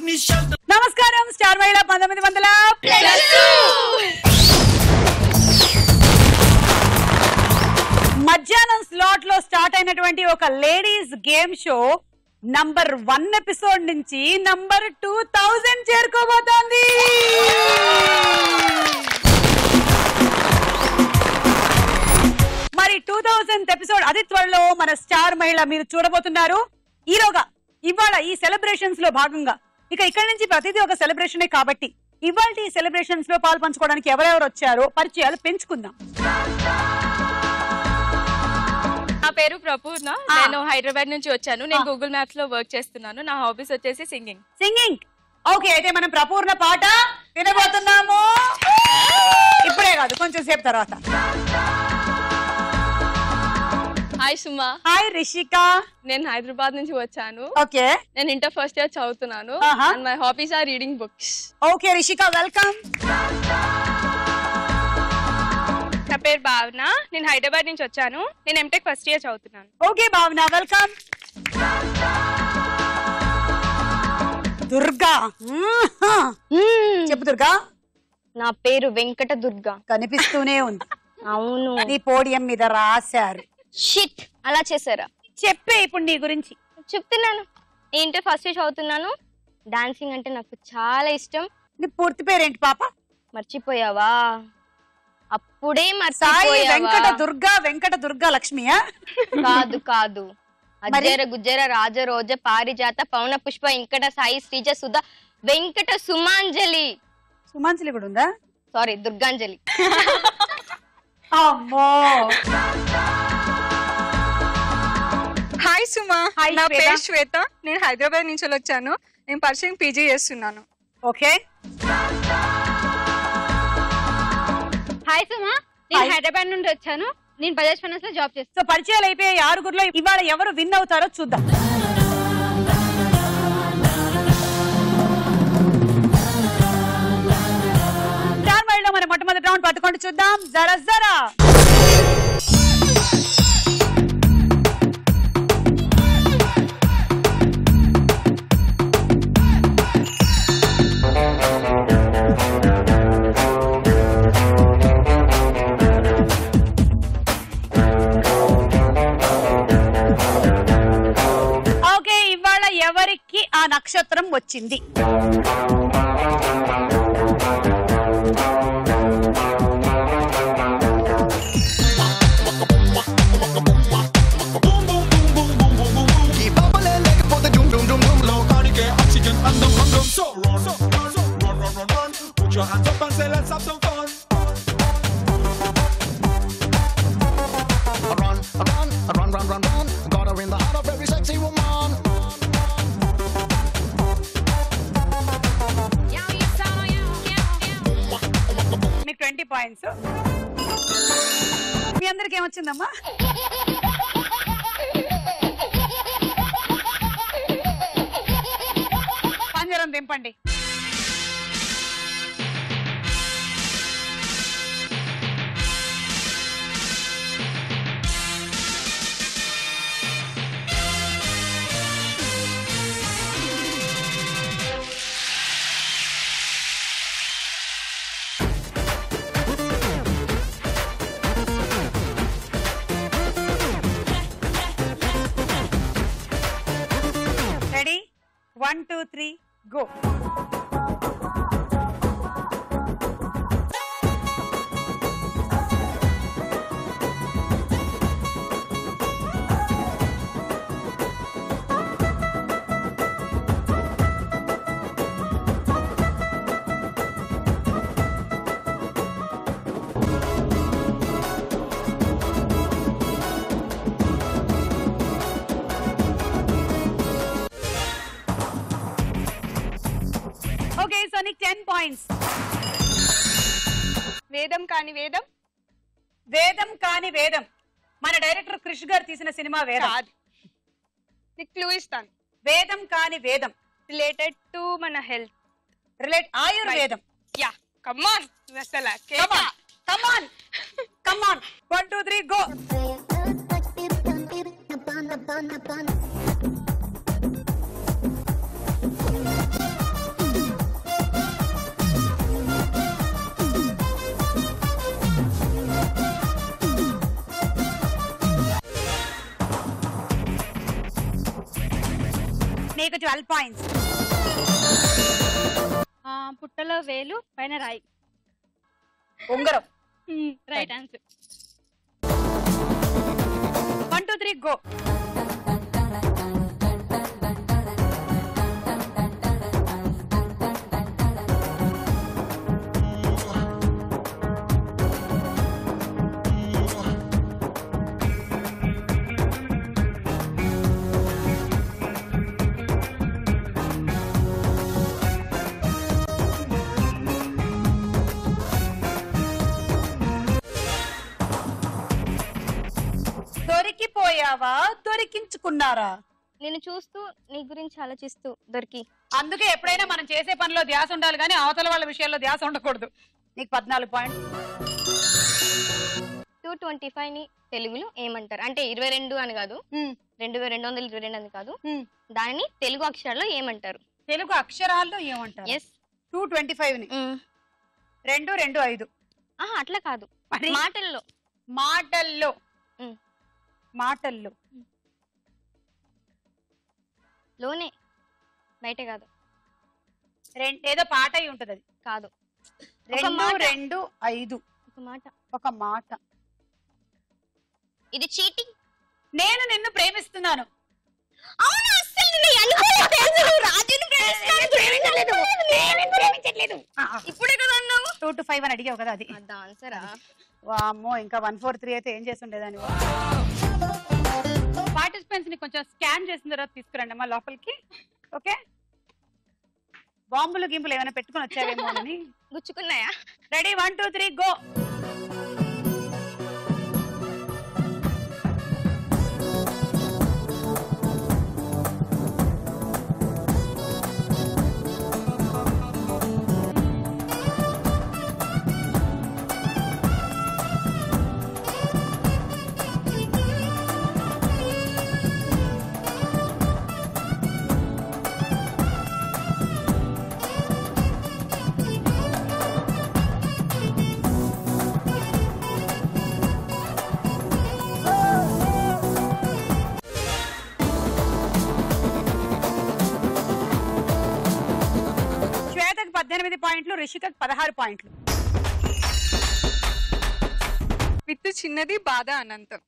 నమస్కారం స్టార్ మహిళ 1900 మధ్యాహ్నం స్లాట్ లో స్టార్ట్ అయినటువంటి ఒక ladies game show number 1 episode నుంచి నంబర్ 2000 చేరుకోబోతోంది. మరి 2000th ఎపిసోడ్ అతి త్వరలో మన స్టార్ మహిళ మీరు చూడబోతున్నారు. ఈరోగా ఇవాళ ఈ సెలబ్రేషన్స్ లో భాగంగా ఇక ఇక్కడి నుంచి ప్రతిదీ ఒక సెలబ్రేషనే కాబట్టి ఇవాళ ఈ సెలబ్రేషన్స్ లో పాలు పంచుకోవడానికి ఎవరెవరు వచ్చారో పరిచయాలు పెంచుకుందాం. నా పేరు ప్రపూర్ణ. నేను హైదరాబాద్ నుంచి వచ్చాను. నేను గూగుల్ మ్యాప్స్ లో వర్క్ చేస్తున్నాను. నా హాబీస్ వచ్చేసి సింగింగ్. ఓకే, అయితే మనం ప్రపూర్ణ పాట వినబోతున్నాము. ఇప్పుడే కాదు, కొంచెం సేపు తర్వాత. హాయ్ సుమా. హాయ్ రిషిక. నేను హైదరాబాద్ నుంచి వచ్చాను. ఓకే, నేను ఇంటర్ ఫస్ట్ ఇయర్ చదువుతున్నాను. And my hobbies are reading books. Okay Rishika, welcome. నా పేరు భావన. నేను హైదరాబాద్ నుంచి వచ్చాను. నేను ఎంటెక్ ఫస్ట్ ఇయర్ చదువుతున్నాను. Okay Bhavana, welcome. దుర్గా. చెప్పు దుర్గా. నా పేరు వెంకట దుర్గా. కనిపిస్తూనే ఉంది. అవును, నీ పోడియం మీద రాశారు. షిట్, అలా చేశారా? చెప్పే ఇప్పుడు నీ గురించి. చెప్తున్నాను. నేను ఇంటర్ ఫస్ట్ ఇయర్ చదువుతున్నాను. డాన్సింగ్ అంటే నాకు చాలా ఇష్టం. నీ పూర్తి పేరేంటి పాప? మర్చిపోయావా? అప్పుడే సాయి వెంకట దుర్గా లక్ష్మియా? కాదు కాదు. అజ్జర గుజ్జర రాజ రోజ పారిజాత పవన పుష్ప ఇంకట సాయి శ్రీజ సుధా వెంకట సుమాంజలి. సుమాంజలి కూడా ఉందా? సారీ, దుర్గాంజలి. అమ్మో. హాయ్ సుమా. హాయ్ నా శ్వేత. పేరు శ్వేత. నేను హైదరాబాద్ నుంచి వచ్చాను. నేను పర్షింగ్ పీజీ చేస్తున్నాను. ఓకే. హాయ్ సుమా. నేను హైదరాబాద్ నుండి వచ్చాను. నేను బజాజ్ ఫైనాన్స్ లో జాబ్ చేస్తాను. సో పరిచయాలు అయిపోయి ఆరుగురులో ఇవాళ ఎవరు విన్ అవుతారో చూద్దాం. స్టార్ మహిళలో మన మొట్టమొదటి రౌండ్ పట్టుకొని చూద్దాం. జరా జరా. ఎవరికి ఆ నక్షత్రం వచ్చింది? మీకు 20 పాయింట్స్. మీ అందరికి ఏమొచ్చిందమ్మా? పంజరం దింపండి. రెడీ? 1 2 3 గో. ఓకే, సో నీకు 10 పాయింట్స్. వేదం కాని వేదం. వేదం కాని వేదం మన డైరెక్టర్ క్రిష్ గారు తీసిన సినిమా వేదం. నీకు క్లూ ఇస్తాను. వేదం కాని వేదం రిలేటెడ్ టు మన హెల్త్. ఆయుర్వేదం. Yeah, come on. అసలు కమ్ ఆన్ 1 2 3 గో. మీకు 12 పాయింట్స్. పుట్టలో వేలు పైన రాయి. ఉంగరం. Right answer. 1 2 3 గో. దొరికిపోయావా దొరికించుకున్నారా? నేను చూస్తూ నీ గురించి ఆలోచిస్తూ దొరికి. అందుకే ఎప్పుడైనా మనం చేసే పనిలో ధ్యాస ఉండాలి కానీ అవతల వాళ్ళ విషయాల్లో ధ్యాస ఉండకూడదు. నీకు 14 పాయింట్. 225 ని తెలుగులో ఏమంటారు? అంటే 22 అని కాదు, 2222 అని కాదు, దానిని తెలుగు అక్షరాల్లో ఏమంటారు? తెలుగు అక్షరాల్లో ఏమంటారు? ఎస్. 225 ని 225. అట్లా కాదు, మాటల్లో. మాటల్లో. మాటల్లో లోనే, బయట కాదు. ఏదో పాట అయి ఉంటది. అది కాదు. 225. ఒక మాట. ఒక మాట. ఇది చీటింగ్. నేను నిన్ను ప్రేమిస్తున్నాను. ఇప్పుడే కదా అన్నావు. 2 to 5 అని అడిగావు కదా, అది ఆన్సరా? వామ్మో, ఇంకా 1 4 3 అయితే ఏం చేస్తుండేదాన్ని. పార్టిసిపెంట్స్ ని కొంచెం స్కాన్ చేసిన తర్వాత తీసుకురండి అమ్మా లోపలికి. ఓకే, బాంబులు గింపులు ఏమైనా పెట్టుకుని వచ్చావేమో అని. గుచ్చుకున్నాయా? Ready, 1 2 3 go. శ్వేతకు 18 పాయింట్లు, రిషికకు 16 పాయింట్లు. విత్తు చిన్నది బాధ అనంతం.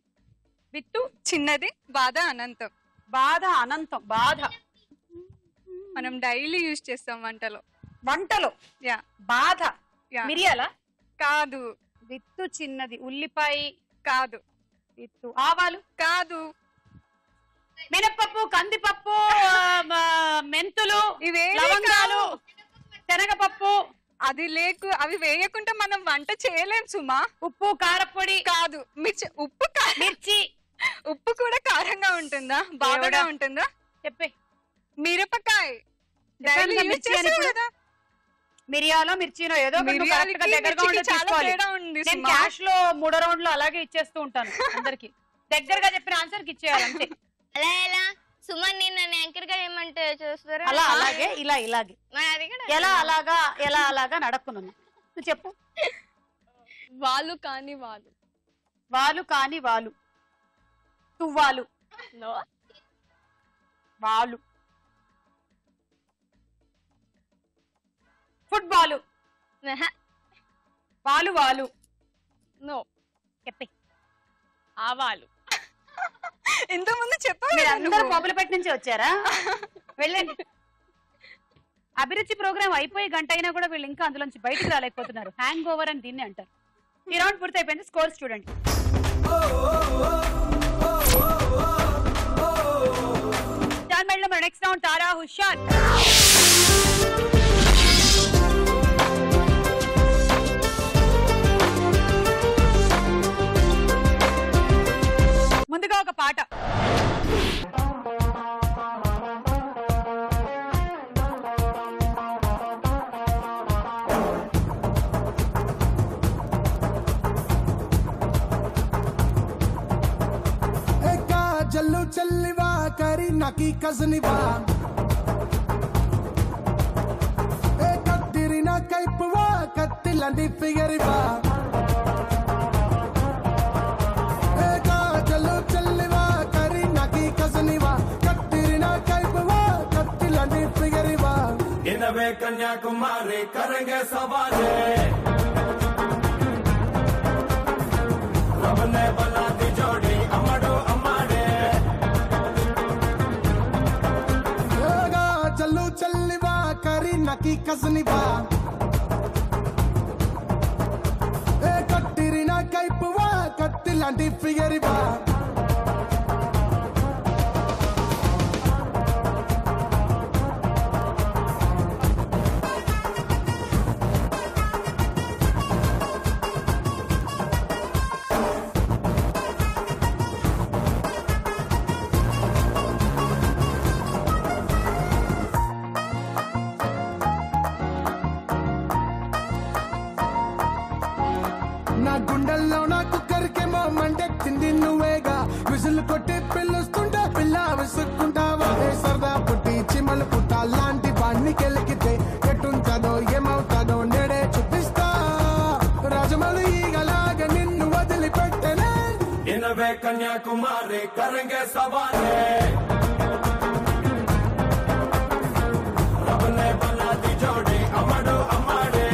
విత్తు చిన్నది బాధ అనంతం. బాధ అనంతం. బాధ మనం డైలీ యూజ్ చేస్తాం వంటలో. వంటలో. యా. బాధ. మిరియాల కాదు. విత్తు చిన్నది. ఉల్లిపాయ కాదు. విత్తు. ఆవాలు కాదు. మినపప్పు, కందిపప్పు, మెంతులు, ఇవేవి లవంగాలు, శనగపప్పు. అది అవి వేయకుండా మనం వంట చేయలేం సుమా. ఉప్పు, కారపొడి కాదు. ఉప్పు మిర్చి. ఉప్పు కూడా కారంగా ఉంటుందా, బాధగా ఉంటుందా? చెప్పే. మిరపకాయ. మిరియాలో మిర్చినో ఏదో క్యాష్ లో 3 రౌండ్లు అలాగే ఇచ్చేస్తూ ఉంటాను అందరికి. దగ్గరగా చెప్పిన ఆన్సర్ కి ఇచ్చేయాలి అంతే. అలా ఎలా సుమన్ నన్ను యాంకర్ గా ఏమంటే చూస్తారా? అలా అలాగే ఇలాగే ఎలా అలాగా నడక్కున్నాను. నువ్వు చెప్పు. వాళ్ళు కాని వాళ్ళు. వాళ్ళు కాని వాళ్ళు. తువ్వాలు. వాళ్ళు. ఫుట్బాలు. వాళ్ళు. నో. చెప్పి. ఆవాలు. ఇంతకుముందు చెప్పాలి. మీరు అందరూ మొబైల్పేట నుంచి వచ్చారా? వెళ్ళండి. అభిరుచి ప్రోగ్రామ్ అయిపోయి గంట అయినా కూడా వీళ్ళు ఇంకా అందులోంచి బయటకు రాలేకపోతున్నారు. హ్యాంగ్ ఓవర్ అని దీన్ని అంటారు. ఈ రౌండ్ పూర్తి అయిపోయింది. స్కోర్స్ చూడండి. నెక్స్ట్ రౌండ్ తారా హుషార్. ముందుగా ఒక పాట. జల్లు చల్లివా కరి నాకి కజనివా ఏ కత్తిరిన కైపువా కత్తిలండి ఫిగరివా ఏ జల్లు చల్లివా కరి నాకి కజనివా కత్తిరిన కైపువా इनवे कन्याकुमारी करेंगे सवारी रब ने बना दी जोड़ी अमड़ो अमाड़े चलू चलवा करी नकी कसनिवा कट्टिरी ना कैपवा कत्ति लांटी फिगरिवा నా గుండెల్లో నా కుక్కర్కి మా మండెక్కింది నువ్వేగా విసులు కొట్టి పిలుస్తుంటా పిల్ల విసుక్కుంటావా సరదా పుట్టి చిమలు పుట్ట లాంటి వాణ్ణి కెలికితే ఎట్టుంటదో ఏమవుతాదో నేడే చూపిస్తా రాజమౌళి ఈగలాగా నిన్ను వదిలిపెట్టనే इनवे कन्याकुमारी करेंगे सवारी रब ने बना दी जोड़ी अमड़ो अमाड़े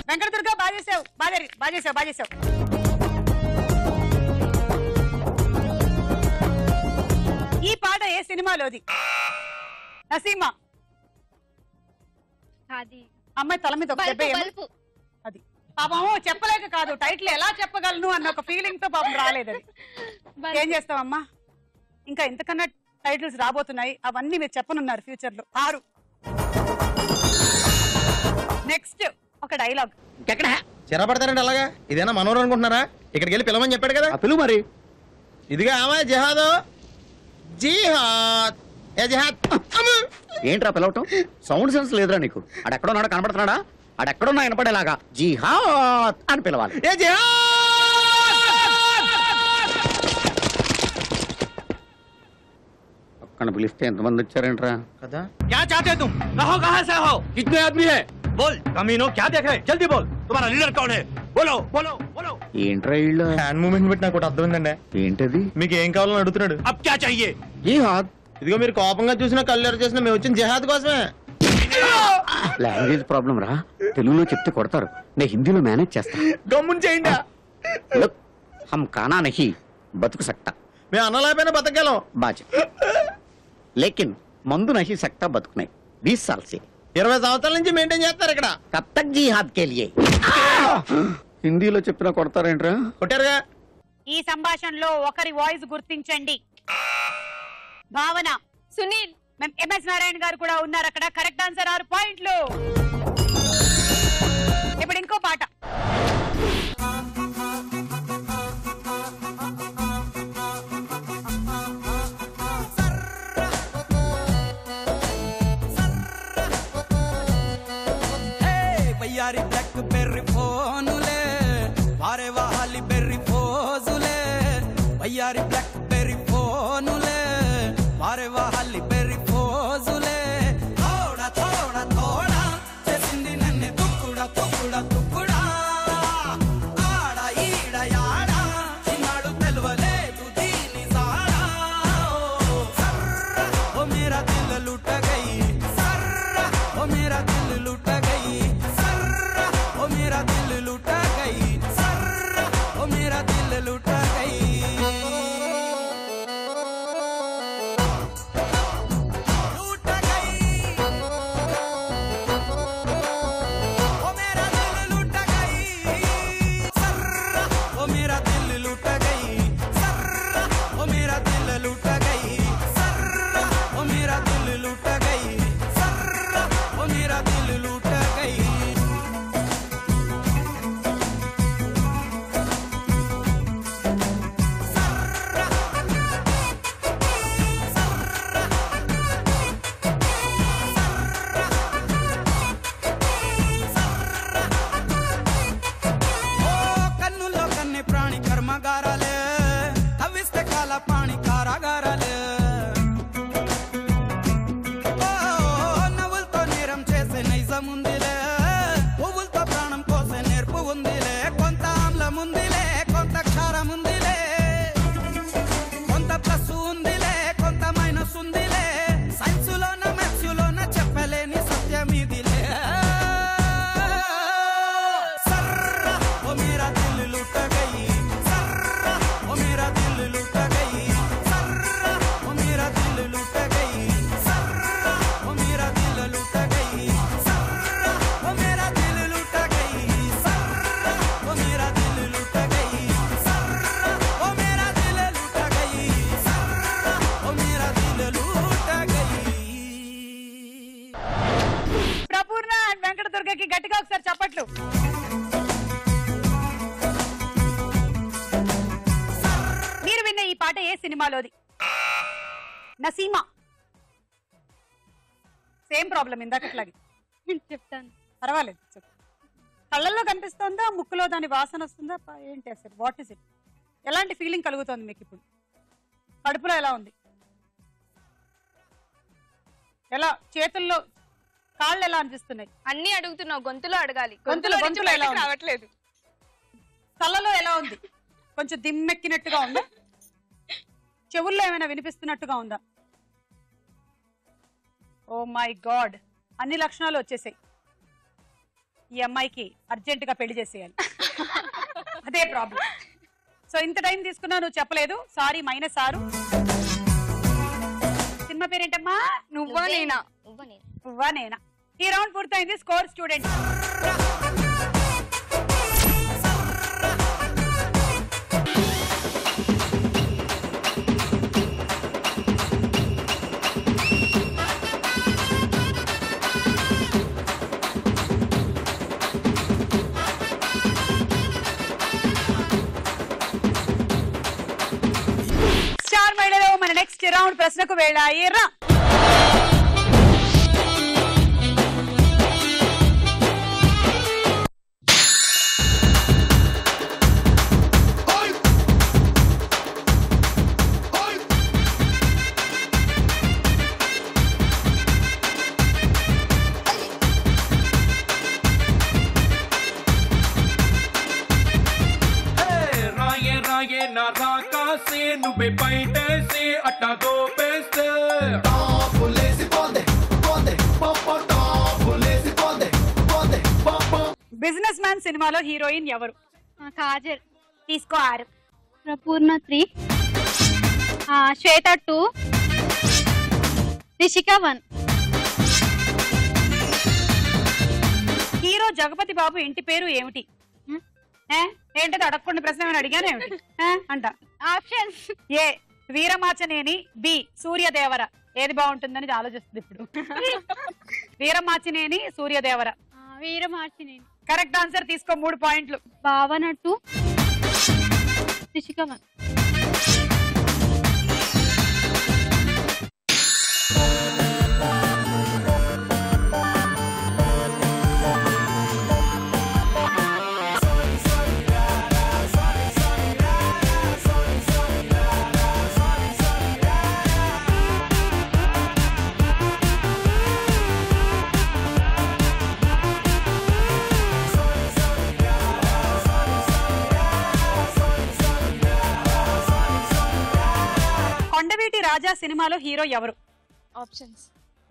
వెంకటదుర్గ బాజేసావు బాజేసావు ఈ పాట ఏ సినిమాలోది? నసీమా అది అమ్మాయి తల మీద ఒక దెబ్బ ఏమో. బల్బు అది పాపం చెప్పలేక కాదు, టైటిల్ ఎలా చెప్పగలను అన్న ఒక ఫీలింగ్ తో పాపం రాలేదు అది. ఏం చేస్తావమ్మా, ఇంకా ఇంతకన్నా టైటిల్స్ రాబోతున్నాయి, అవన్నీ మీరు చెప్పనున్నారు ఫ్యూచర్ లో. 6 నెక్స్ట్ ఒక డైలాగ్. ఎక్కడ చిరపడతారండి అలాగా? ఇదేనా మనోరు అనుకుంటున్నారా? ఇక్కడికి వెళ్ళి పిలవని చెప్పాడు కదా, పిలువు మరి. ఇదిగా ఆమె జిహాదు జిహాద్ ఏ జిహాద్. ఏంట్రా పిలవటం? సౌండ్ సెన్స్ లేదురా నీకు? ఆడెక్కడున్నాడో కనపడుతున్నాడా? ఆడెక్కడున్నా వినపడేలాగా జిహాద్ అని పిలవాలి. ఏ జిహాద్. పక్కన పిలిస్తే ఎంతమంది వచ్చారేంట్రా కదా? क्या चाहते तुम? कहो कहाँ से हो? कितने आदमी है? बोल कमीनो, क्या देख रहे? जल्दी बोल, तुम्हारा लीडर कौन है? बोलो बोलो बोलो. ఏంట్రా ఇళ్ళు? హ్యాండ్ మూమెంట్ బట్టి నాకు ఒకటి అర్థమైందండి. ఏంటది? మీకు ఏం కావాలని అడుగుతున్నాడు. अब क्या चाहिए? జిహాద్. ఇదిగో మీరు కోపంగా చూసినా కళ్ళు చేసినా మేము వచ్చిన జిహాద్ కోసమే. లాంగ్వేజ్ ప్రాబ్లం రా, తెలుగులో చెప్తే కొడతారు, నేను హిందీలో మేనేజ్ చేస్తా. గమ్మున చేయండి. లుక్, హమ్ కానా నహీ బతుకు సక్తా. మేము అన్నలేకపోయినా బతకగలం. బాజ లేకిన్ మందు నహీ సక్తా బతుకున్నాయి 20 साल से. 20 సంవత్సరాల నుంచి మెయింటైన్ చేస్తారు ఇక్కడ. కబ్ తక్ జిహాద్ కే లియే. హిందీలో చెప్పినా కొడతారేంట్రా? కొట్టారుగా. ఈ సంభాషణలో ఒకరి వాయిస్ గుర్తించండి. భావన, సునీల్, ఎంఎస్ నారాయణ గారు కూడా ఉన్నారు అక్కడ. కరెక్ట్ ఆన్సర్ 6 పాయింట్లు. ఇప్పుడు ఇంకో పాట. వయ్యారి బ్లాక్ బెర్రీ ఫోనులే వారే వాహాలి బెర్రీ ఫోజులే వయ్యారి బ్లాక్ బెర్రీ ఫోనులే వారే వాహాలి బెర్రీ ఫోజులే థోడా థోడా థోడా చేసింది నన్ను తుక్కుడా తుక్కుడా తుక్కుడా ఆడ ఈడ యాడ చిన్నాడు తెలవలేదు దీని సాడా సర్ర ఓ మేరా దిల్ లూట గయి సర్ర ఓ మేరా దిల్ లూట గయి ओ मेरा दिल लूटा गई सर्रा ओ मेरा दिल लूटा गई लूटा गई ओ मेरा दिल लूटा गई सर्रा ओ मेरा दिल लूटा गई सर्रा ओ मेरा दिल लूटा गई सर्रा ओ मेरा दिल लूटा गई सर्रा ओ मेरा दिल लूटा అందముందిలే పువ్వులతో ప్రాణం కోసే నేర్పు ఉందిలే కొంత ఆమ్లం ఉందిలే కొంత క్షారం ఉందిలే కొంత ప్లస్ ఉందిలే కొంత మైనస్ ఉందిలే సైన్సులోన మ్యాథ్సులోన చెప్పలేని సత్యం ఇదిలే సర్ర ఓ మేరా దిల్ లుట గయి సర్ర ఓ మేరా దిల్ లుట గయి సర్ర ఓ మేరా దిల్ లుట గయి సర్ర ఓ మేరా దిల్ లుట గయి సర్ర ఓ మేరా దిల్ లుట గయి సర్ర ఓ మేరా దిల్ లుట గయి సర్ర ఓ మేరా దిల్ లుట గయి సర్ర ఓ మేరా దిల్ లుట గయి ప్రపూర్ణ అండ్ వెంకట దుర్గకి గట్టిగా ఒకసారి చప్పట్లు. మీరు విన్న ఈ పాట ఏ సినిమాలోది? నసీమా. సేమ్ ప్రాబ్లం ఇందాకట్లాగే. చెప్తాను. పర్వాలేదు చెప్పు. కళ్ళల్లో కనిపిస్తుందా, ముక్కులో దాని వాసన వస్తుందా, ఏంటి అసలు వాట్ ఇస్ ఇట్? ఎలాంటి ఫీలింగ్ కలుగుతుంది మీకు ఇప్పుడు? కడుపులో ఎలా ఉంది? ఎలా చేతుల్లో కాళ్ళు ఎలా అనిపిస్తున్నాయి? అన్ని అడుగుతున్నావు, గొంతులో అడగాలి. గొంతులో ఎలా ఉంది? రావట్లేదు. కళ్ళలో ఎలా ఉంది? కొంచెం దిమ్మెక్కినట్టుగా ఉందా? చెవుల్లో ఏమైనా వినిపిస్తున్నట్టుగా ఉందా? ఓ మై గాడ్, అన్ని లక్షణాలు వచ్చేసాయి. ఈ అమ్మాయికి అర్జెంటుగా పెళ్లి చేసేయాలి. అదే ప్రాబ్లం. సో ఇంత టైం తీసుకున్నా నువ్వు చెప్పలేదు, సారీ -6. సినిమా పేరేంటమ్మా? నువ్వా నేనా? నువ్వా నేనా. ఈ రౌండ్ పూర్తయింది. Score student. స్టార్ మహిళలో మన నెక్స్ట్ రౌండ్ ప్రశ్నకు వెళ్ళాయి రా. రాకాసి నువ్వే బయటేసి అట్టా దోపేస్తే బిజినెస్ మ్యాన్ సినిమాలో హీరోయిన్ ఎవరు? కాజల్. తీసుకో 6. ప్రపూర్ణ 3, శ్వేత 2, రిషిక 1. హీరో జగపతి బాబు ఇంటి పేరు ఏమిటి? ఏంటది అడగకుండా ప్రశ్న ఏమైనా అడిగాను ఏమిటి అంట. Options: A Veeramachaneni, B Suryadevara. ఏది బాగుంటుందని ఆలోచిస్తుంది ఇప్పుడు. వీరమాచినేని, సూర్యదేవర. వీరమాచినేని. Correct answer. తీసుకో 3 పాయింట్లు. భావన 2, రిషిక 1. కొండవీటి రాజా సినిమాలో హీరో ఎవరు? Options: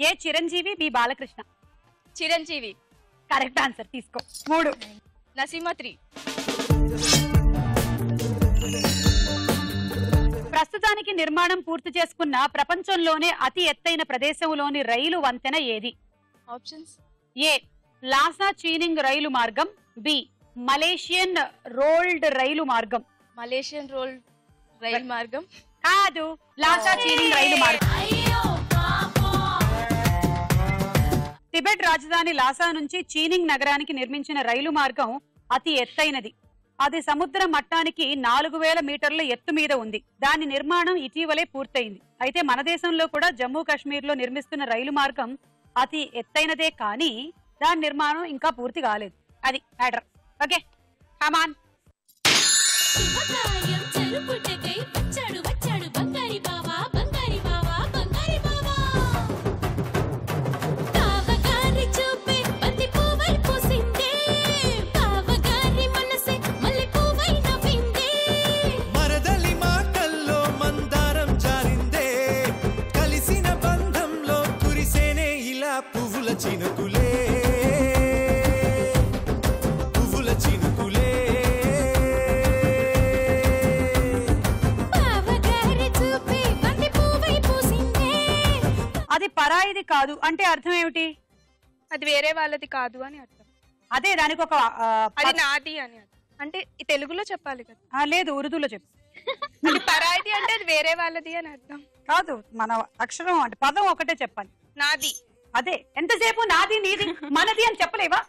A Chiranjeevi, B Balakrishna. Chiranjeevi. Correct answer. తీసుకో 3. నసీమా 3. ప్రస్తుతానికి నిర్మాణం పూర్తి చేసుకున్న ప్రపంచంలోనే అతి ఎత్తైన ప్రదేశంలోని రైలు వంతెన ఏది? ఆప్షన్స్: ఏ లాసా చీనింగ్ రైలు మార్గం, బి మలేషియన్ రోల్డ్ రైలు మార్గం. మలేషియన్ రోల్ రైలు మార్గం కాదు, లాసా చీనింగ్ రైలు మార్గం. టిబెట్ రాజధాని లాసా నుంచి చీనింగ్ నగరానికి నిర్మించిన రైలు మార్గం అతి ఎత్తైనది. అది సముద్ర మట్టానికి 4000 మీటర్ల ఎత్తు మీద ఉంది. దాని నిర్మాణం ఇటీవలే పూర్తయింది. అయితే మన దేశంలో కూడా జమ్మూ కాశ్మీర్ లో నిర్మిస్తున్న రైలు మార్గం అతి ఎత్తైనదే, కానీ దాని నిర్మాణం ఇంకా పూర్తి కాలేదు. అది మ్యాటర్. ఓకే, కమాన్. చూపే పరాయిది కాదు అంటే అర్థం ఏమిటి? అది వేరే వాళ్ళది కాదు అని అర్థం. అదే దానికి ఒక అది నాది అని అర్థం. అంటే తెలుగులో చెప్పాలి కదా. లేదు, ఉర్దూలో చెప్పు. అది పరాయిది అంటే అది వేరే వాళ్ళది అని అర్థం కాదు, మన అక్షరం అంటే పదం ఒకటే చెప్పాలి. నాది. అదే, ఎంతసేపు నాది నీది మనది అని చెప్పలేవా?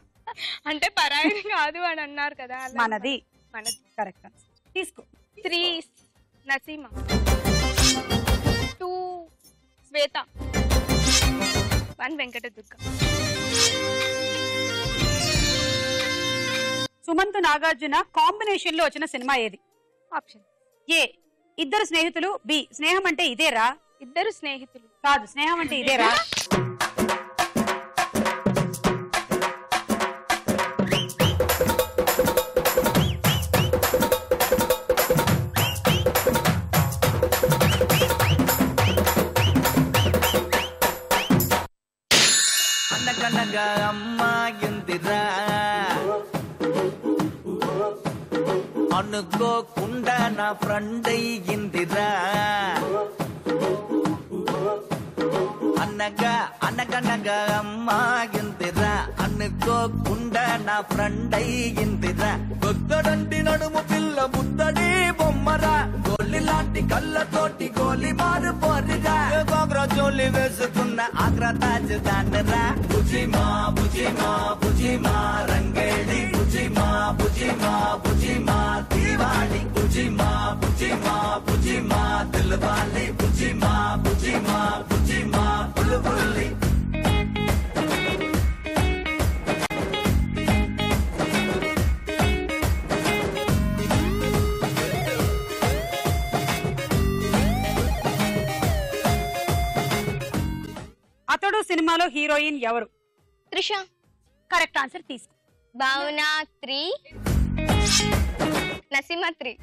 అంటే పరాయిది కాదు అని అన్నారు కదా. మనది. మనది కరెక్ట్. తీసుకో. 3 నసీమా, 2 శ్వేత, 1 వెంకటదుర్గ. సుమంత్ నాగార్జున కాంబినేషన్ లో వచ్చిన సినిమా ఏది? ఆప్షన్ ఏ ఇద్దరు స్నేహితులు, బి స్నేహం అంటే ఇదేరా. ఇద్దరు స్నేహితులు కాదు, స్నేహం అంటే ఇదేరా. అనగనగా అమ్మాయిందిరా, అనుకోకుండా నా ఫ్రెండ్ అయ్యిందిరా. అనగనగా అమ్మాయిందిరా, అనుకోకుండా నా ఫ్రెండ్ అయ్యిందిరా. కొత్తడంటి నడుము పిల్ల బుద్ధడి బొమ్మరా, గోలి లాంటి కళ్ళతోటి గోలి మారు పోరిరా. గోగ్రా జోలి వేసుకున్న ఆగ్రా తాజ్ దానరా. బుజిమా బుజిమా బుజిమా రంగేడి, బుజిమా బుజిమా బుజిమా దీవాడి, బుజిమా బుజిమా బుజిమా దిల్వాలి, బుజిమా బుజిమా బుజిమా బుల్బుల్లి. అతడు సినిమాలో హీరోయిన్ ఎవరు? త్రిష. Correct answer. తీసుకో. భావన 3, నసీమా 3.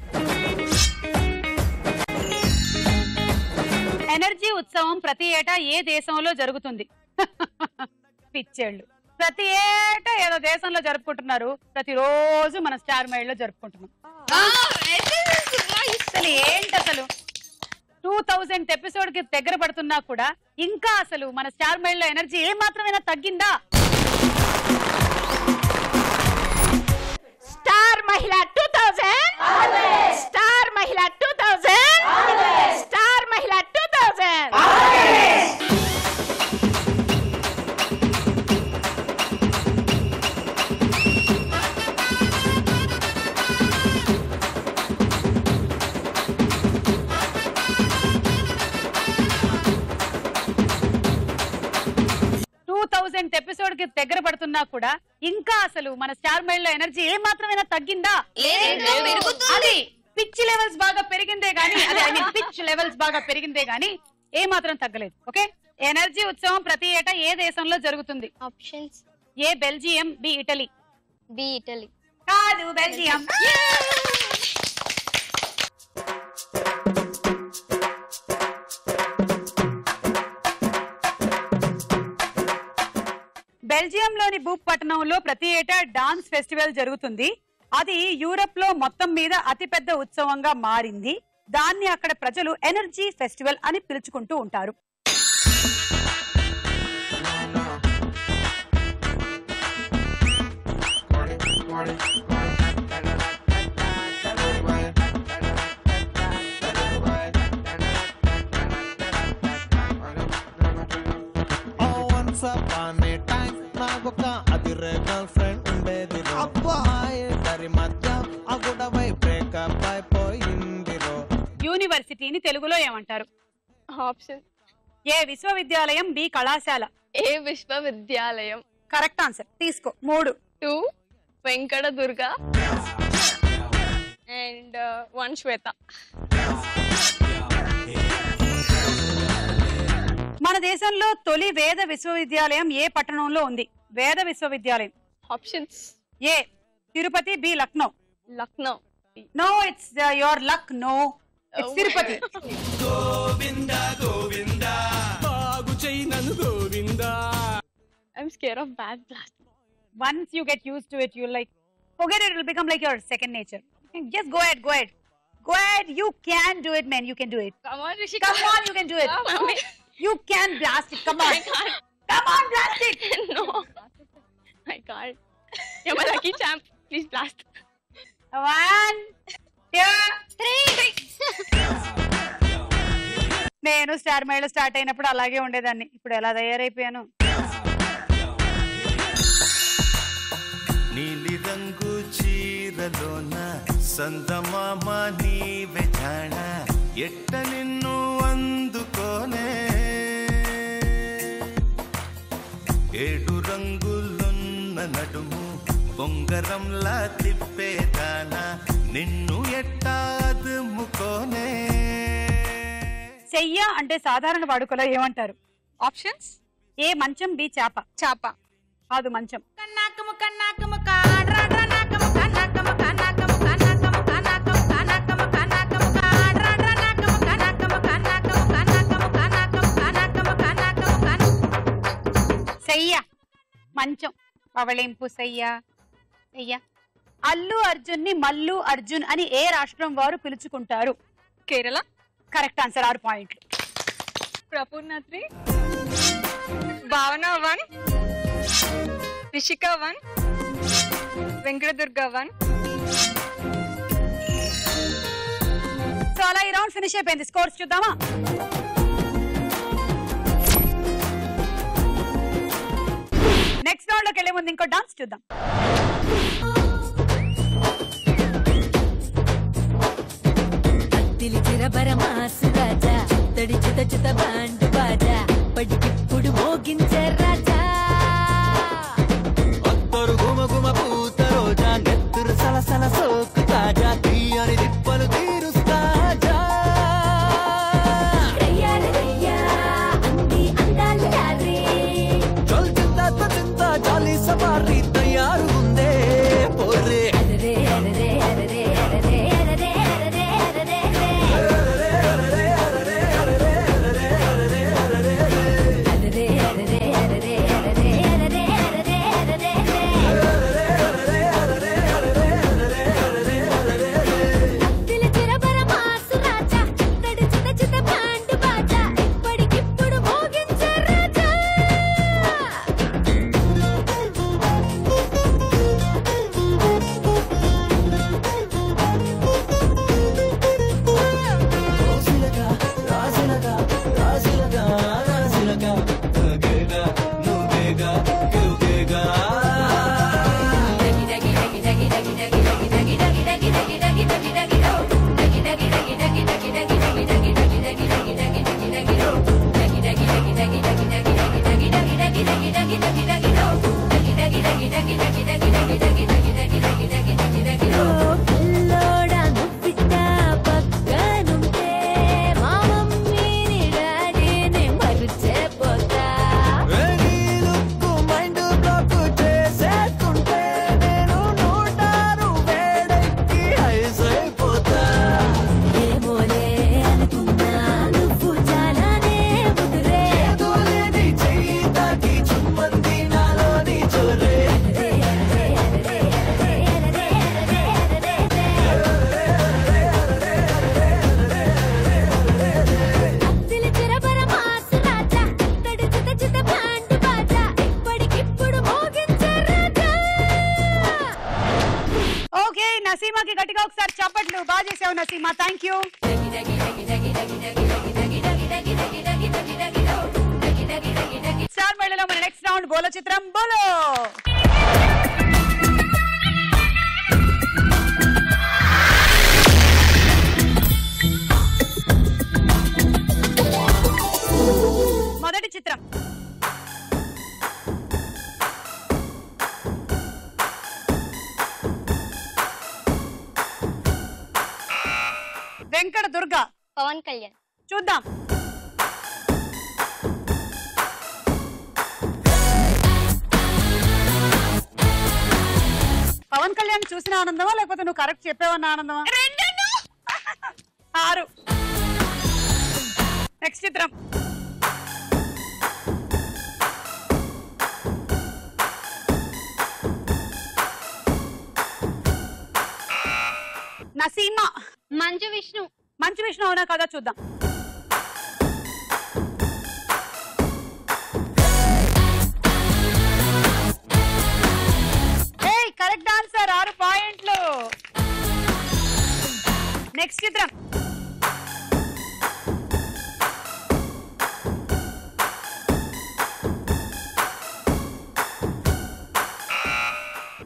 ఎనర్జీ ఉత్సవం ప్రతి ఏటా ఏ దేశంలో జరుగుతుంది? పిచ్చేళ్ళు. ప్రతి ఏటా ఏదో దేశంలో జరుపుకుంటున్నారు, ప్రతిరోజు మన స్టార్ మైల్ లో జరుపుకుంటున్నాం. అసలు ఏంటి అసలు 2000th ఎపిసోడ్ కి దగ్గర పడుతున్నా కూడా ఇంకా అసలు మన స్టార్ మైల్ లో ఎనర్జీ ఏ మాత్రమైనా తగ్గిందా? స్టార్ మహిళ 2000, స్టార్ మహిళ 2000, స్టార్ మహిళ 2000. ఎపిసోడ్ కి దగ్గర పడుతున్నా కూడా ఇంకా అసలు మన స్టార్ మైల్ లో ఎనర్జీ ఏ మాత్రమైనా తగ్గిందా? అది పిచ్ లెవెల్స్ బాగా పెరిగిందే గానీ, పిచ్ లెవెల్స్ బాగా పెరిగిందే గానీ ఏ మాత్రం తగ్గలేదు. ఓకే, ఎనర్జీ ఉత్సవం ప్రతి ఏటా ఏ దేశంలో జరుగుతుంది? Options. A Belgium, B Italy. B Italy. కాదు, బెల్జియం. బెల్జియంలోని బూక్ పట్టణంలో ప్రతి ఏటా డాన్స్ ఫెస్టివల్ జరుగుతుంది. అది యూరప్ లో మొత్తం మీద అతిపెద్ద ఉత్సవంగా మారింది. దాన్ని అక్కడ ప్రజలు ఎనర్జీ ఫెస్టివల్ అని పిలుచుకుంటూ ఉంటారు. యూనివర్సిటీని తెలుగులో ఏమంటారు? ఆప్షన్. ఏ విశ్వవిద్యాలయం, బి కళాశాల. ఏ విశ్వవిద్యాలయం. Correct answer. తీసుకో. 3. 2 వెంకటదుర్గ అండ్ 1 శ్వేత. మన దేశంలో తొలి వేద విశ్వవిద్యాలయం ఏ పట్టణంలో ఉంది? వేద విశ్వవిద్యాలయం. Options. A Tirupati, B Lucknow. Lucknow. No, it's your Lucknow. It's Tirupati. Govinda Govinda బాగు చేయనను Govinda. I'm scared of bad blast. Once you get used to it, you'll like forget it. It will become like your second nature. Just go ahead, go ahead, go ahead. You can do it, man. You can do it. Come on, Rishika. Come on, you can do it. Mommy. You can blast it. Come on. Come on, blast it. No. I can't. You're my lucky champ. Please blast. 1, 2, 3. నేను star mile start అయినప్పుడు అలాగే ఉండేదాన్ని. ఇప్పుడు ఎలా తయారైపోయాను. నీలి రంగు చీరలోన సందమామ నీవే జాణ ఎట్ట నిన్ను అందుకోనే 7 రంగులున్న నడుము బొంగరంలా తిప్పేదానా నిన్ను ఎట్టా అదుముకోనే. చెయ్య అంటే సాధారణ వాడుకలో ఏమంటారు? ఆప్షన్స్ ఏ మంచం, బి చాప. చాప. కాదు మంచం. చెయ్య మంచం, పవళింపు చెయ్య. చెయ్య. అల్లు అర్జున్ ని మల్లు అర్జున్ అని ఏ రాష్ట్రం వారు పిలుచుకుంటారు? కేరళ. Correct answer. 6 పాయింట్లు. ప్రపూర్ణ 3, భావన 1, రిషిక 1, వెంకటదుర్గ 1. సో అలా ఈ రౌండ్ ఫినిష్ అయిపోయింది. స్కోర్స్ చూద్దామా? నెక్స్ట్ రౌండ్ లోకి వెళ్లే ముందు ఇంకో డాన్స్ చూద్దాం. రాజా తడి చిత చిత బాండు బాజా పడికిప్పుడు మోగించే రాజా అత్తరు గుమ గుమ పూత రోజా నెత్తురు సలసల సోకు తాజా తీయని దిప్పలు తీరుస్తాజా చల్ చింతా చింతా జాలి సవారీ తయారు ఉందే పోరే నసీమాకి గట్టిగా ఒకసారి చప్పట్లు. బాగా చేసావు నసీమా, థ్యాంక్ యూ. స్టార్ మేళలో మన నెక్స్ట్ రౌండ్ బోలో చిత్రం బోలో. మొదటి చిత్రం వెంకట దుర్గ. పవన్ కళ్యాణ్. చూద్దాం. పవన్ కళ్యాణ్ చూసిన ఆనందమా లేకపోతే నువ్వు కరెక్ట్ చెప్పావన్న ఆనందమా? 6. నెక్స్ట్ చిత్రం నసీమా. మంచు విష్ణు. మంచు విష్ణు అవునా కదా చూద్దాం. నెక్స్ట్ చిత్రం.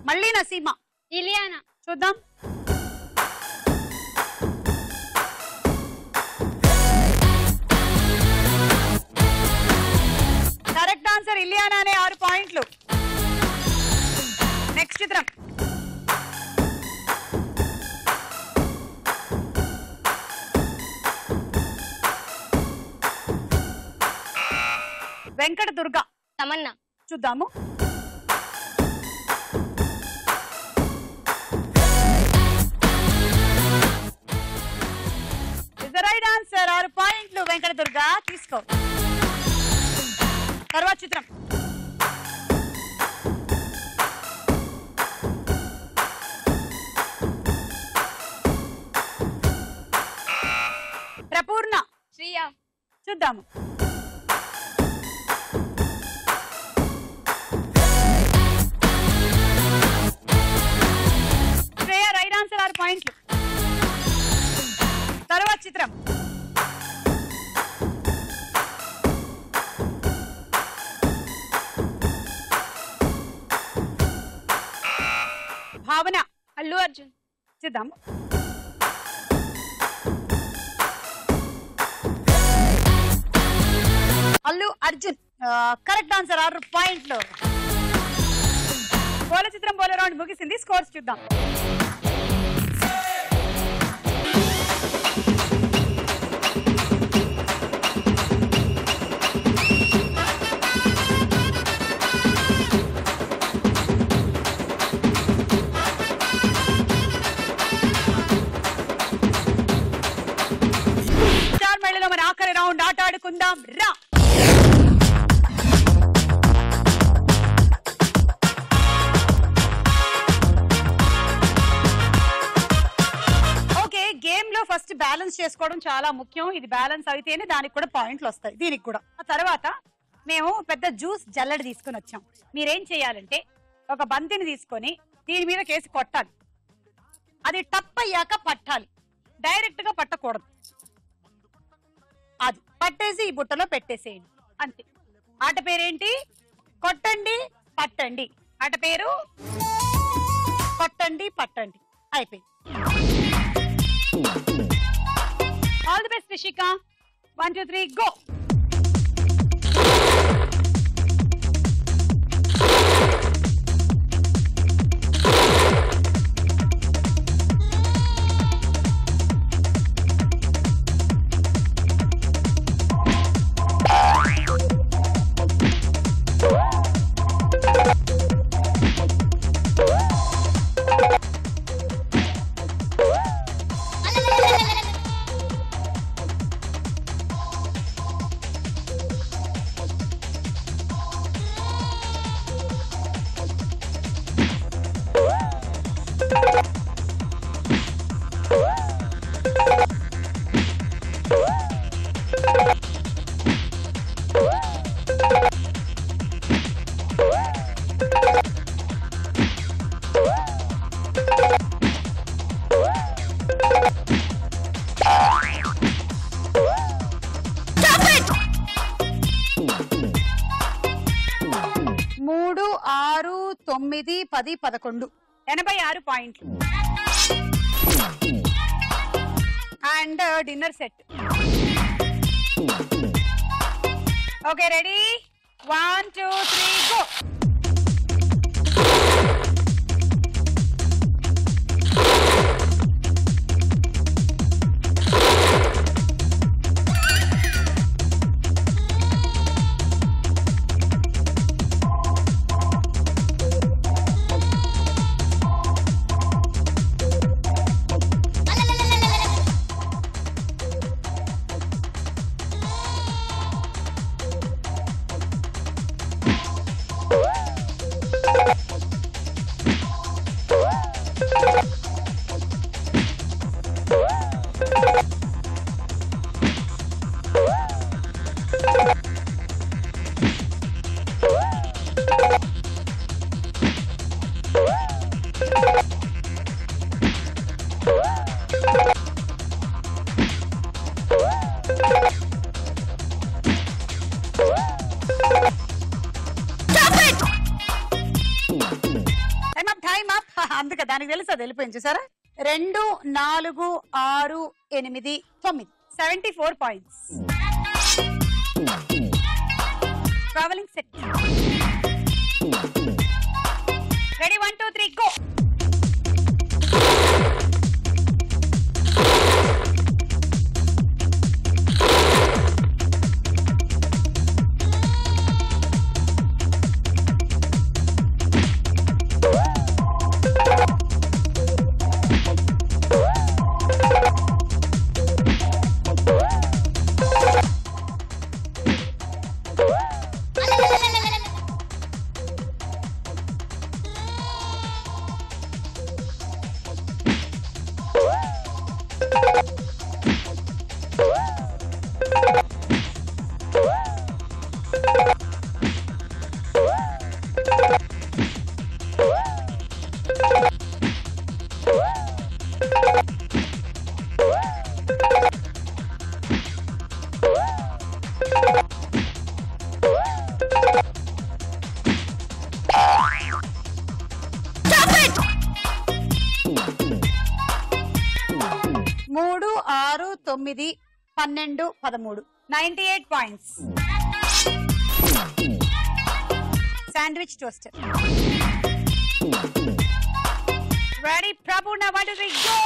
మళ్ళీ నసీమా. ఇలియానా. చూద్దాం. కరెక్ట్ ఆన్సర్ ఇలియానా అనే 6 పాయింట్లు. నెక్స్ట్ చిత్రం. వెంకట దుర్గా. తమన్నా. చూద్దాము. రైట్ ఆన్సర్ 6 పాయింట్లు. వెంకట దుర్గా తీసుకో. తర్వాత చిత్రం. ప్రపూర్ణ. శ్రియా. చూద్దాము. శ్రేయ రైట్ ఆన్సర్ 6 పాయింట్లు. తర్వాత చిత్రం. భావన. అల్లు అర్జున్. చూద్దాం. అల్లు అర్జున్ కరెక్ట్ ఆన్సర్ 6 పాయింట్లు. బోల చిత్రం బోల రౌండ్ ముగిసింది. స్కోర్స్ చూద్దాం. స్టార్ మహిళలో మన ఆఖరి రౌండ్ ఆట ఆడుకుందాం రా. ఓకే, గేమ్ లో ఫస్ట్ బ్యాలెన్స్ చేసుకోవడం చాలా ముఖ్యం. ఇది బ్యాలెన్స్ అయితేనే దానికి కూడా పాయింట్లు వస్తాయి. దీనికి కూడా. ఆ తర్వాత మేము పెద్ద జ్యూస్ జల్లెడ తీసుకుని వచ్చాం. మీరేం చేయాలంటే ఒక బంతిని తీసుకొని దీని మీద కేసి కొట్టాలి. అది టప్ అయ్యాక పట్టాలి. డైరెక్ట్ గా పట్టకూడదు. అది పట్టేసి ఈ బుట్టలో పెట్టేసేయండి అంతే. ఆట పేరేంటి? కొట్టండి పట్టండి. ఆట పేరు కొట్టండి పట్టండి. అయిపోయింది. All the best Rishika. 1 2 3 go. మూడు 6 9 10 11 86 పాయింట్లు. And dinner set. Okay ready? 1 2 3 go. Time up. అందుకే దానికి తెలుసు అది వెళ్ళిపోయింది చూసారా. 2, 4, 6, 8, 9 74 points. Travelling set ready 1 2 3 go. మూడు 6 9 12 13 98 పాయింట్స్. శాండ్విచ్ టోస్టర్ రెడీ ప్రభు. నా 1 2 3 గో.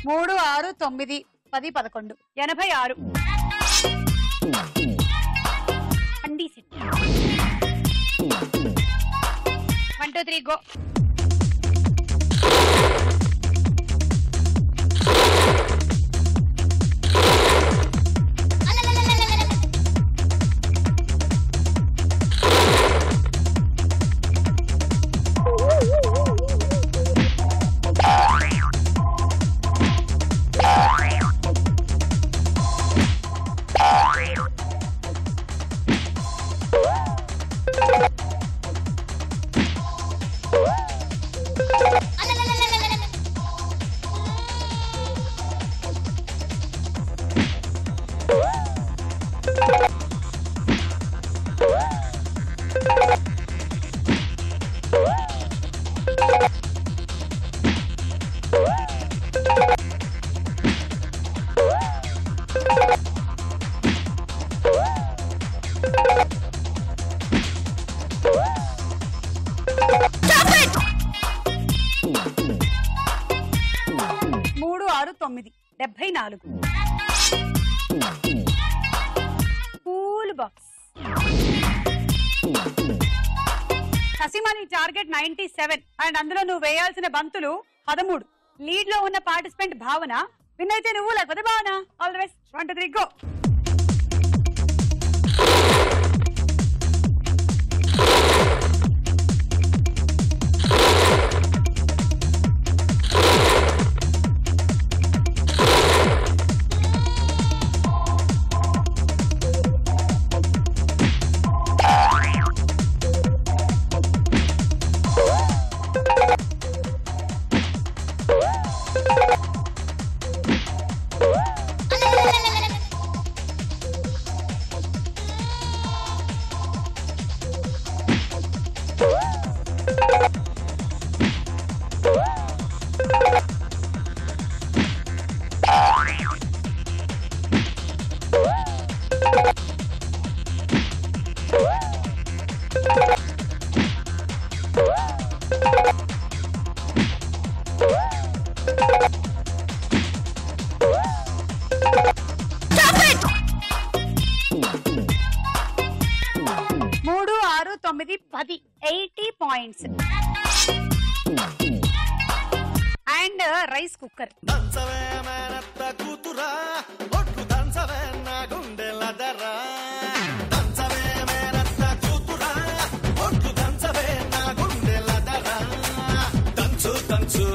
మూడు 6 9 10 11 86 అండి సెట్ 1 2 3 గో. మూడు 6 9 74 కూల్ బాక్స్. కసిమాని టార్గెట్ 97 అండ్ అందులో నువ్వు వేయాల్సిన బంతులు 13. లీడ్ లో ఉన్న పార్టిసిపెంట్ భావన. విన్ అయితే నువ్వు, లేకపోతే Bhavana. All the best. 1 2 3 go. మూడు 6 9 10 80 పాయింట్స్. And rice cooker. దంచు